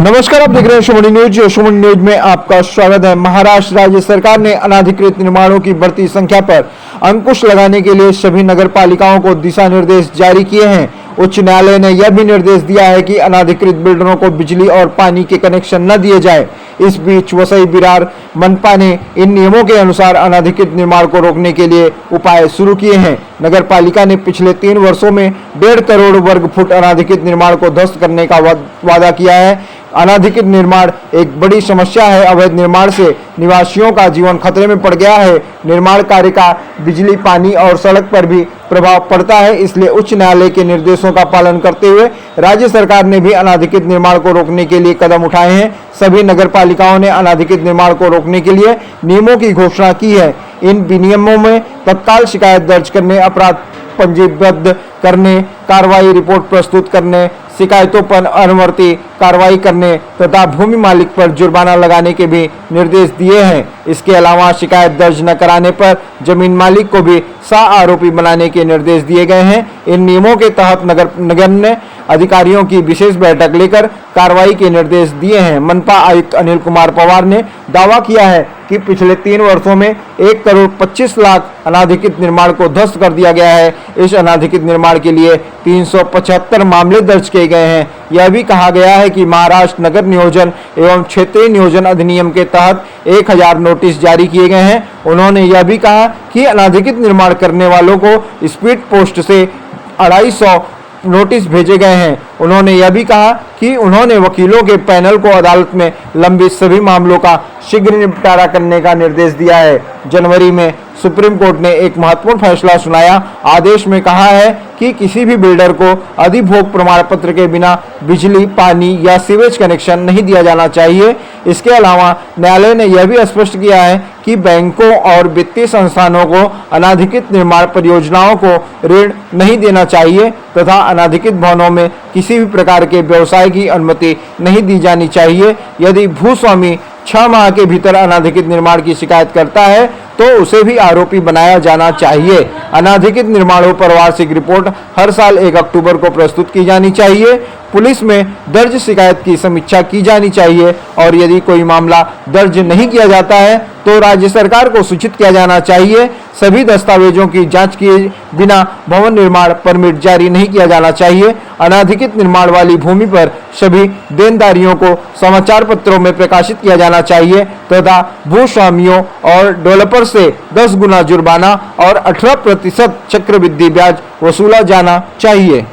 नमस्कार, आप देख रहे हैं शुमनी न्यूज। शुमनी न्यूज में आपका स्वागत है। महाराष्ट्र राज्य सरकार ने अनाधिकृत निर्माणों की बढ़ती संख्या पर अंकुश लगाने के लिए सभी नगर पालिकाओं को दिशा निर्देश जारी किए हैं। उच्च न्यायालय ने यह भी निर्देश दिया है कि अनाधिकृत बिल्डरों को बिजली और पानी के कनेक्शन न दिए जाए। इस बीच वसई विरार मनपा ने इन नियमों के अनुसार अनाधिकृत निर्माण को रोकने के लिए उपाय शुरू किए हैं। नगर पालिका ने पिछले 3 वर्षों में 1.5 करोड़ वर्ग फुट अनाधिकृत निर्माण को ध्वस्त करने का वादा किया है। अनाधिकृत निर्माण एक बड़ी समस्या है। अवैध निर्माण से निवासियों का जीवन खतरे में पड़ गया है। निर्माण कार्य का बिजली, पानी और सड़क पर भी प्रभाव पड़ता है। इसलिए उच्च न्यायालय के निर्देशों का पालन करते हुए राज्य सरकार ने भी अनाधिकृत निर्माण को रोकने के लिए कदम उठाए हैं। सभी नगर पालिकाओं ने अनाधिकृत निर्माण को रोकने के लिए नियमों की घोषणा की है। इन विनियमों में तत्काल शिकायत दर्ज करने, अपराध पंजीबद्ध करने, कार्रवाई रिपोर्ट प्रस्तुत करने, शिकायतों पर अनुवर्ती कार्रवाई करने तथा भूमि मालिक पर जुर्माना लगाने के भी निर्देश दिए हैं। इसके अलावा शिकायत दर्ज न कराने पर जमीन मालिक को भी सह-आरोपी बनाने के निर्देश दिए गए हैं। इन नियमों के तहत नगर ने अधिकारियों की विशेष बैठक लेकर कार्रवाई के निर्देश दिए हैं। मनपा आयुक्त अनिल कुमार पवार ने दावा किया है कि पिछले 3 वर्षों में 1 करोड़ 25 लाख अनाधिकृत निर्माण को ध्वस्त कर दिया गया है। इस अनाधिकृत निर्माण के लिए 375 मामले दर्ज किए गए हैं। यह भी कहा गया है कि महाराष्ट्र नगर नियोजन एवं क्षेत्रीय नियोजन अधिनियम के तहत 1000 नोटिस जारी किए गए हैं। उन्होंने यह भी कहा कि अनाधिकृत निर्माण करने वालों को स्पीड पोस्ट से 250 नोटिस भेजे गए हैं। उन्होंने यह भी कहा कि उन्होंने वकीलों के पैनल को अदालत में लंबित सभी मामलों का शीघ्र निपटारा करने का निर्देश दिया है। जनवरी में सुप्रीम कोर्ट ने एक महत्वपूर्ण फैसला सुनाया। आदेश में कहा है कि किसी भी बिल्डर को अधिभोग प्रमाण पत्र के बिना बिजली, पानी या सीवेज कनेक्शन नहीं दिया जाना चाहिए। इसके अलावा न्यायालय ने यह भी स्पष्ट किया है कि बैंकों और वित्तीय संस्थानों को अनाधिकृत निर्माण परियोजनाओं को ऋण नहीं देना चाहिए तथा अनाधिकृत भवनों में किसी भी प्रकार के व्यवसाय की अनुमति नहीं दी जानी चाहिए। यदि भूस्वामी 6 माह के भीतर अनाधिकृत निर्माण की शिकायत करता है तो उसे भी आरोपी बनाया जाना चाहिए। अनाधिकृत निर्माणों पर वार्षिक रिपोर्ट हर साल 1 अक्टूबर को प्रस्तुत की जानी चाहिए। पुलिस में दर्ज शिकायत की समीक्षा की जानी चाहिए और यदि कोई मामला दर्ज नहीं किया जाता है तो राज्य सरकार को सूचित किया जाना चाहिए। सभी दस्तावेजों की जांच किए बिना भवन निर्माण परमिट जारी नहीं किया जाना चाहिए। अनाधिकृत निर्माण वाली भूमि पर सभी देनदारियों को समाचार पत्रों में प्रकाशित किया जाना चाहिए तथा भूस्वामियों और डेवलपर से 10 गुना जुर्माना और 18% चक्रवृद्धि ब्याज वसूला जाना चाहिए।